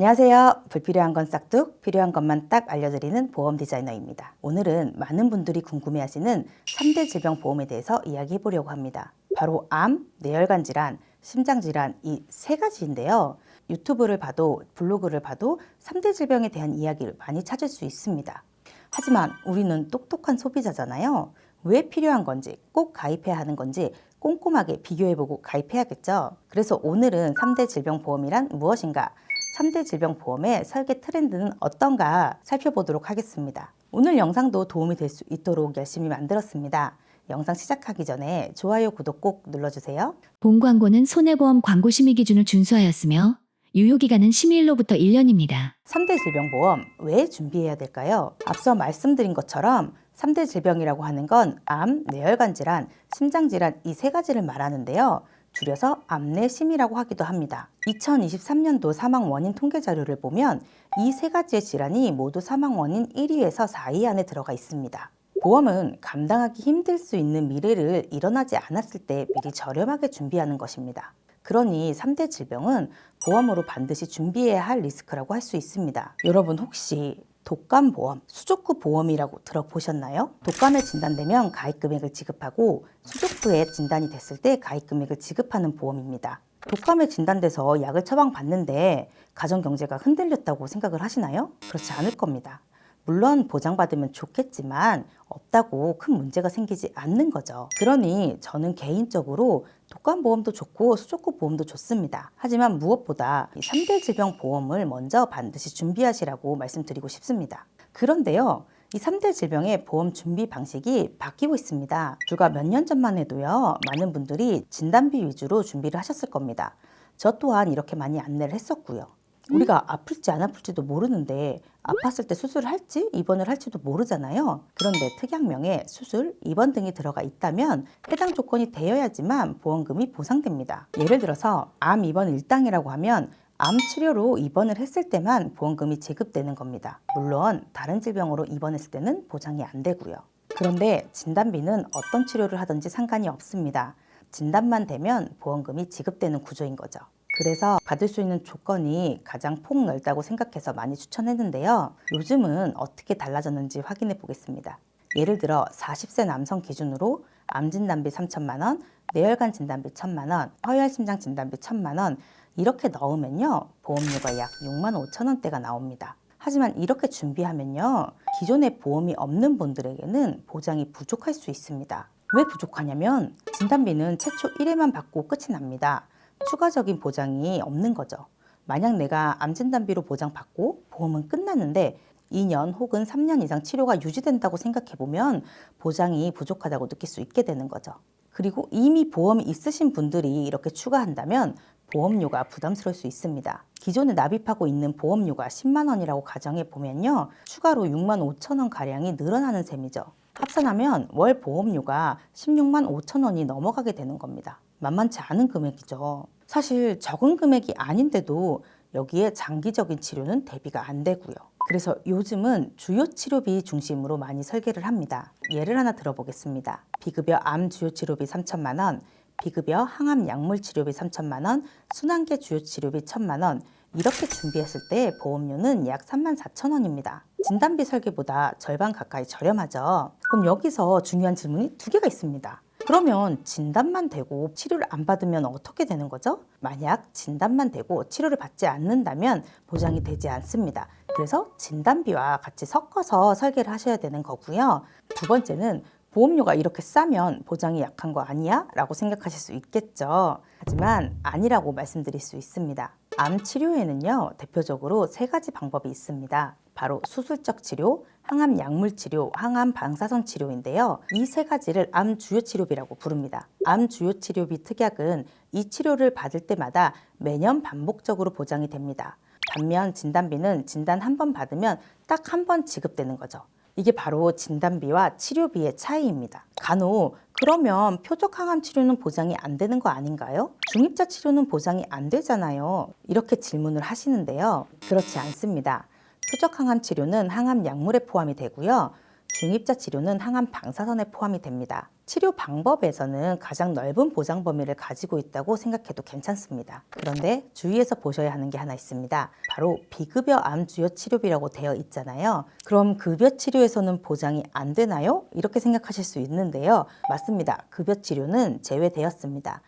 안녕하세요. 불필요한 건 싹둑, 필요한 것만 딱 알려드리는 보험 디자이너입니다. 오늘은 많은 분들이 궁금해하시는 3대 질병 보험에 대해서 이야기해 보려고 합니다. 바로 암, 뇌혈관 질환, 심장 질환 이 세 가지인데요. 유튜브를 봐도 블로그를 봐도 3대 질병에 대한 이야기를 많이 찾을 수 있습니다. 하지만 우리는 똑똑한 소비자잖아요. 왜 필요한 건지, 꼭 가입해야 하는 건지 꼼꼼하게 비교해보고 가입해야겠죠. 그래서 오늘은 3대 질병 보험이란 무엇인가? 3대 질병 보험의 설계 트렌드는 어떤가 살펴보도록 하겠습니다. 오늘 영상도 도움이 될 수 있도록 열심히 만들었습니다. 영상 시작하기 전에 좋아요, 구독 꼭 눌러주세요. 본 광고는 손해보험 광고 심의 기준을 준수하였으며 유효기간은 심의일로부터 1년입니다. 3대 질병보험 왜 준비해야 될까요? 앞서 말씀드린 것처럼 3대 질병이라고 하는 건 암, 뇌혈관 질환, 심장 질환 이 세 가지를 말하는데요. 줄여서 암내심이라고 하기도 합니다. 2023년도 사망 원인 통계 자료를 보면 이 세 가지의 질환이 모두 사망 원인 1위에서 4위 안에 들어가 있습니다. 보험은 감당하기 힘들 수 있는 미래를 일어나지 않았을 때 미리 저렴하게 준비하는 것입니다. 그러니 3대 질병은 보험으로 반드시 준비해야 할 리스크라고 할 수 있습니다. 여러분 혹시 독감보험, 수족구 보험이라고 들어보셨나요? 독감에 진단되면 가입금액을 지급하고 수족구에 진단이 됐을 때 가입금액을 지급하는 보험입니다. 독감에 진단돼서 약을 처방받는데 가정경제가 흔들렸다고 생각을 하시나요? 그렇지 않을 겁니다. 물론 보장받으면 좋겠지만 없다고 큰 문제가 생기지 않는 거죠. 그러니 저는 개인적으로 독감보험도 좋고 수족구 보험도 좋습니다. 하지만 무엇보다 이 3대 질병 보험을 먼저 반드시 준비하시라고 말씀드리고 싶습니다. 그런데요, 이 3대 질병의 보험 준비 방식이 바뀌고 있습니다. 불과 몇 년 전만 해도요, 많은 분들이 진단비 위주로 준비를 하셨을 겁니다. 저 또한 이렇게 많이 안내를 했었고요. 우리가 아플지 안 아플지도 모르는데 아팠을 때 수술을 할지 입원을 할지도 모르잖아요. 그런데 특약명에 수술, 입원 등이 들어가 있다면 해당 조건이 되어야지만 보험금이 보상됩니다. 예를 들어서 암 입원 일당이라고 하면 암 치료로 입원을 했을 때만 보험금이 지급되는 겁니다. 물론 다른 질병으로 입원했을 때는 보장이 안 되고요. 그런데 진단비는 어떤 치료를 하든지 상관이 없습니다. 진단만 되면 보험금이 지급되는 구조인 거죠. 그래서 받을 수 있는 조건이 가장 폭넓다고 생각해서 많이 추천했는데요. 요즘은 어떻게 달라졌는지 확인해 보겠습니다. 예를 들어 40세 남성 기준으로 암 진단비 3천만 원, 뇌혈관 진단비 1천만 원, 허혈심장 진단비 1천만 원 이렇게 넣으면요. 보험료가 약 6만 5천 원대가 나옵니다. 하지만 이렇게 준비하면요. 기존에 보험이 없는 분들에게는 보장이 부족할 수 있습니다. 왜 부족하냐면 진단비는 최초 1회만 받고 끝이 납니다. 추가적인 보장이 없는 거죠. 만약 내가 암 진단비로 보장받고 보험은 끝났는데 2년 혹은 3년 이상 치료가 유지된다고 생각해보면 보장이 부족하다고 느낄 수 있게 되는 거죠. 그리고 이미 보험이 있으신 분들이 이렇게 추가한다면 보험료가 부담스러울 수 있습니다. 기존에 납입하고 있는 보험료가 10만 원이라고 가정해 보면요. 추가로 6만 5천 원 가량이 늘어나는 셈이죠. 합산하면 월 보험료가 16만 5천 원이 넘어가게 되는 겁니다. 만만치 않은 금액이죠. 사실 적은 금액이 아닌데도 여기에 장기적인 치료는 대비가 안 되고요. 그래서 요즘은 주요 치료비 중심으로 많이 설계를 합니다. 예를 하나 들어보겠습니다. 비급여 암 주요 치료비 3천만 원, 비급여 항암 약물 치료비 3천만 원, 순환계 주요 치료비 1천만 원 이렇게 준비했을 때 보험료는 약 3만 4천 원입니다. 진단비 설계보다 절반 가까이 저렴하죠. 그럼 여기서 중요한 질문이 두 개가 있습니다. 그러면 진단만 되고 치료를 안 받으면 어떻게 되는 거죠? 만약 진단만 되고 치료를 받지 않는다면 보장이 되지 않습니다. 그래서 진단비와 같이 섞어서 설계를 하셔야 되는 거고요. 두 번째는 보험료가 이렇게 싸면 보장이 약한 거 아니야? 라고 생각하실 수 있겠죠. 하지만 아니라고 말씀드릴 수 있습니다. 암 치료에는요, 대표적으로 세 가지 방법이 있습니다. 바로 수술적 치료, 항암 약물 치료, 항암 방사선 치료인데요. 이 세 가지를 암 주요 치료비라고 부릅니다. 암 주요 치료비 특약은 이 치료를 받을 때마다 매년 반복적으로 보장이 됩니다. 반면 진단비는 진단 한 번 받으면 딱 한 번 지급되는 거죠. 이게 바로 진단비와 치료비의 차이입니다. 간혹 그러면 표적 항암 치료는 보장이 안 되는 거 아닌가요? 중입자 치료는 보장이 안 되잖아요. 이렇게 질문을 하시는데요. 그렇지 않습니다. 표적 항암 치료는 항암 약물에 포함이 되고요. 중입자 치료는 항암 방사선에 포함이 됩니다. 치료 방법에서는 가장 넓은 보장 범위를 가지고 있다고 생각해도 괜찮습니다. 그런데 주의해서 보셔야 하는 게 하나 있습니다. 바로 비급여 암 주요 치료비라고 되어 있잖아요. 그럼 급여 치료에서는 보장이 안 되나요? 이렇게 생각하실 수 있는데요. 맞습니다. 급여 치료는 제외되었습니다.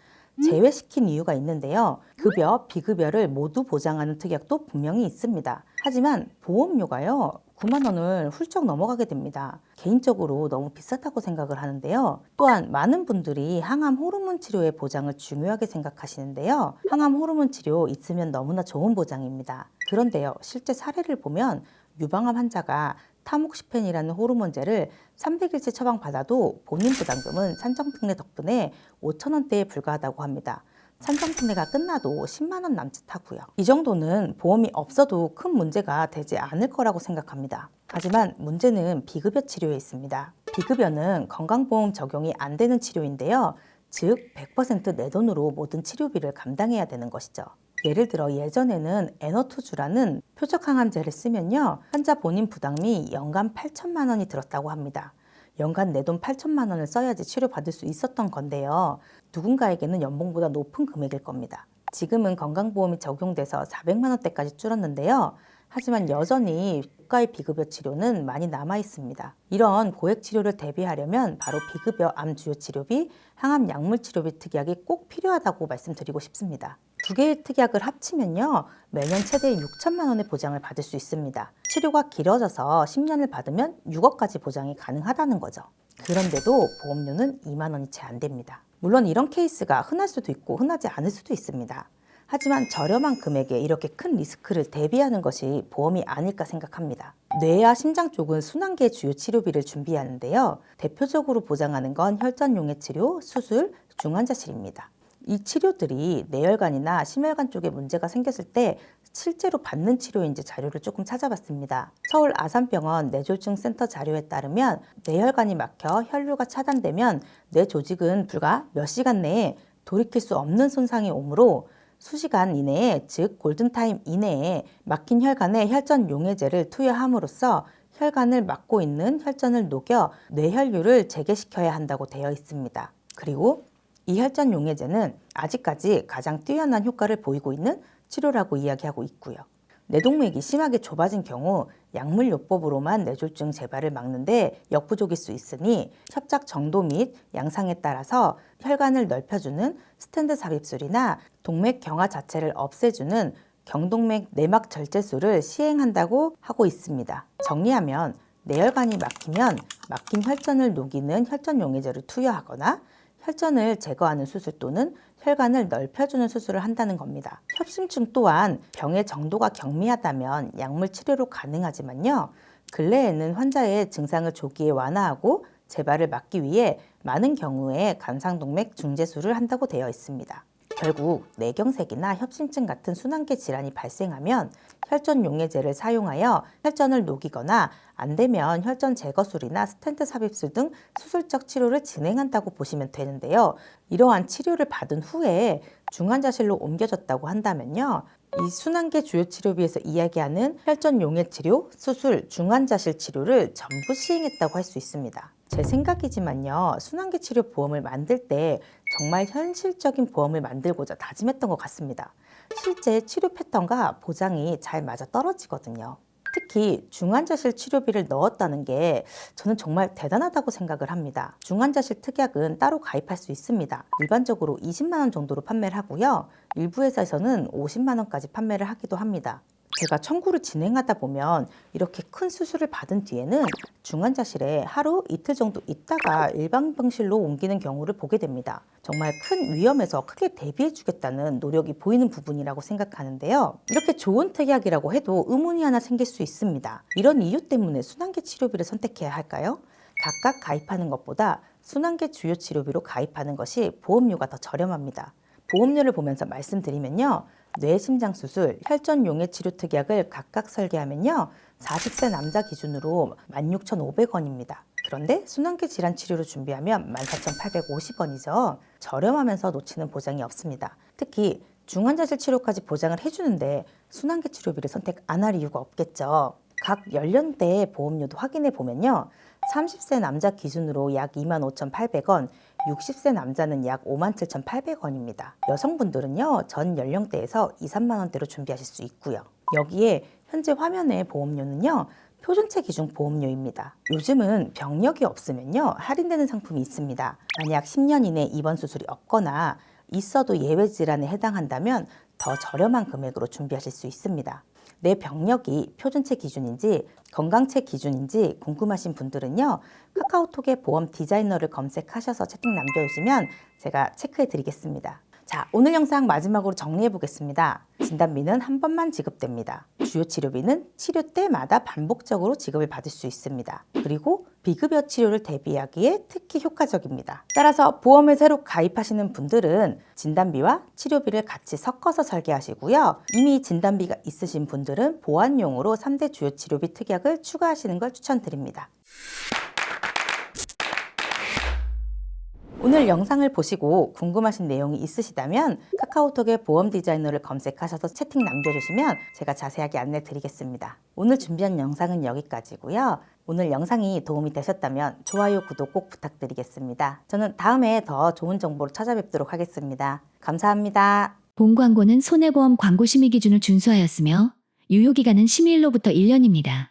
제외시킨 이유가 있는데요. 급여, 비급여를 모두 보장하는 특약도 분명히 있습니다. 하지만 보험료가요, 9만 원을 훌쩍 넘어가게 됩니다. 개인적으로 너무 비싸다고 생각을 하는데요. 또한 많은 분들이 항암 호르몬 치료의 보장을 중요하게 생각하시는데요. 항암 호르몬 치료 있으면 너무나 좋은 보장입니다. 그런데요, 실제 사례를 보면 유방암 환자가 타목시펜이라는 호르몬제를 300일치 처방받아도 본인 부담금은 산정특례 덕분에 5천 원대에 불과하다고 합니다. 산정특례가 끝나도 10만 원 남짓하고요. 이 정도는 보험이 없어도 큰 문제가 되지 않을 거라고 생각합니다. 하지만 문제는 비급여 치료에 있습니다. 비급여는 건강보험 적용이 안 되는 치료인데요. 즉 100% 내 돈으로 모든 치료비를 감당해야 되는 것이죠. 예를 들어 예전에는 에너투주라는 표적 항암제를 쓰면요, 환자 본인 부담이 연간 8천만 원이 들었다고 합니다. 연간 내 돈 8천만 원을 써야지 치료받을 수 있었던 건데요. 누군가에게는 연봉보다 높은 금액일 겁니다. 지금은 건강보험이 적용돼서 400만 원대까지 줄었는데요. 하지만 여전히 국가의 비급여 치료는 많이 남아 있습니다. 이런 고액 치료를 대비하려면 바로 비급여 암 주요 치료비, 항암 약물 치료비 특약이 꼭 필요하다고 말씀드리고 싶습니다. 두 개의 특약을 합치면요, 매년 최대 6천만 원의 보장을 받을 수 있습니다. 치료가 길어져서 10년을 받으면 6억까지 보장이 가능하다는 거죠. 그런데도 보험료는 2만 원이 채 안 됩니다. 물론 이런 케이스가 흔할 수도 있고 흔하지 않을 수도 있습니다. 하지만 저렴한 금액에 이렇게 큰 리스크를 대비하는 것이 보험이 아닐까 생각합니다. 뇌와 심장 쪽은 순환계 주요 치료비를 준비하는데요. 대표적으로 보장하는 건 혈전용해 치료, 수술, 중환자실입니다. 이 치료들이 뇌혈관이나 심혈관 쪽에 문제가 생겼을 때 실제로 받는 치료인지 자료를 조금 찾아봤습니다. 서울 아산병원 뇌졸중 센터 자료에 따르면 뇌혈관이 막혀 혈류가 차단되면 뇌 조직은 불과 몇 시간 내에 돌이킬 수 없는 손상이 오므로 수시간 이내에, 즉 골든타임 이내에 막힌 혈관에 혈전 용해제를 투여함으로써 혈관을 막고 있는 혈전을 녹여 뇌혈류를 재개시켜야 한다고 되어 있습니다. 그리고 이 혈전 용해제는 아직까지 가장 뛰어난 효과를 보이고 있는 치료라고 이야기하고 있고요. 뇌동맥이 심하게 좁아진 경우 약물요법으로만 뇌졸중 재발을 막는데 역부족일 수 있으니 협작 정도 및 양상에 따라서 혈관을 넓혀주는 스텐트 삽입술이나 동맥 경화 자체를 없애주는 경동맥 내막 절제술을 시행한다고 하고 있습니다. 정리하면 뇌혈관이 막히면 막힌 혈전을 녹이는 혈전 용해제를 투여하거나 혈전을 제거하는 수술 또는 혈관을 넓혀주는 수술을 한다는 겁니다. 협심증 또한 병의 정도가 경미하다면 약물 치료로 가능하지만요. 근래에는 환자의 증상을 조기에 완화하고 재발을 막기 위해 많은 경우에 간상동맥 중재술을 한다고 되어 있습니다. 결국 뇌경색이나 협심증 같은 순환계 질환이 발생하면 혈전 용해제를 사용하여 혈전을 녹이거나 안 되면 혈전 제거술이나 스텐트 삽입술 등 수술적 치료를 진행한다고 보시면 되는데요. 이러한 치료를 받은 후에 중환자실로 옮겨졌다고 한다면요. 이 순환계 주요 치료비에서 이야기하는 혈전 용해 치료, 수술, 중환자실 치료를 전부 시행했다고 할 수 있습니다. 제 생각이지만요. 순환계 치료 보험을 만들 때 정말 현실적인 보험을 만들고자 다짐했던 것 같습니다. 실제 치료 패턴과 보장이 잘 맞아 떨어지거든요. 특히 중환자실 치료비를 넣었다는 게 저는 정말 대단하다고 생각을 합니다. 중환자실 특약은 따로 가입할 수 있습니다. 일반적으로 20만 원 정도로 판매를 하고요. 일부 회사에서는 50만 원까지 판매를 하기도 합니다. 제가 청구를 진행하다 보면 이렇게 큰 수술을 받은 뒤에는 중환자실에 하루 이틀 정도 있다가 일반 병실로 옮기는 경우를 보게 됩니다. 정말 큰 위험에서 크게 대비해 주겠다는 노력이 보이는 부분이라고 생각하는데요. 이렇게 좋은 특약이라고 해도 의문이 하나 생길 수 있습니다. 이런 이유 때문에 순환계 치료비를 선택해야 할까요? 각각 가입하는 것보다 순환계 주요 치료비로 가입하는 것이 보험료가 더 저렴합니다. 보험료를 보면서 말씀드리면요. 뇌심장수술, 혈전 용해 치료 특약을 각각 설계하면요. 40세 남자 기준으로 16,500원입니다. 그런데 순환계 질환 치료를 준비하면 14,850원이죠. 저렴하면서 놓치는 보장이 없습니다. 특히 중환자실 치료까지 보장을 해주는데 순환계 치료비를 선택 안 할 이유가 없겠죠. 각 연령대의 보험료도 확인해 보면요. 30세 남자 기준으로 약 25,800원, 60세 남자는 약 57,800원입니다. 여성분들은요, 전 연령대에서 2, 3만 원대로 준비하실 수 있고요. 여기에 현재 화면의 보험료는요, 표준체 기준 보험료입니다. 요즘은 병력이 없으면요, 할인되는 상품이 있습니다. 만약 10년 이내 입원 수술이 없거나 있어도 예외 질환에 해당한다면 더 저렴한 금액으로 준비하실 수 있습니다. 내 병력이 표준체 기준인지 건강체 기준인지 궁금하신 분들은요, 카카오톡에 보험 디자이너를 검색하셔서 채팅 남겨주시면 제가 체크해 드리겠습니다. 자, 오늘 영상 마지막으로 정리해 보겠습니다. 진단비는 한 번만 지급됩니다. 주요 치료비는 치료 때마다 반복적으로 지급을 받을 수 있습니다. 그리고 비급여 치료를 대비하기에 특히 효과적입니다. 따라서 보험을 새로 가입하시는 분들은 진단비와 치료비를 같이 섞어서 설계하시고요. 이미 진단비가 있으신 분들은 보완용으로 3대 주요 치료비 특약을 추가하시는 걸 추천드립니다. 오늘 영상을 보시고 궁금하신 내용이 있으시다면 카카오톡에 보험 디자이너를 검색하셔서 채팅 남겨주시면 제가 자세하게 안내 드리겠습니다. 오늘 준비한 영상은 여기까지고요. 오늘 영상이 도움이 되셨다면 좋아요, 구독 꼭 부탁드리겠습니다. 저는 다음에 더 좋은 정보로 찾아뵙도록 하겠습니다. 감사합니다. 본 광고는 손해보험 광고 심의 기준을 준수하였으며 유효기간은 심의일로부터 1년입니다.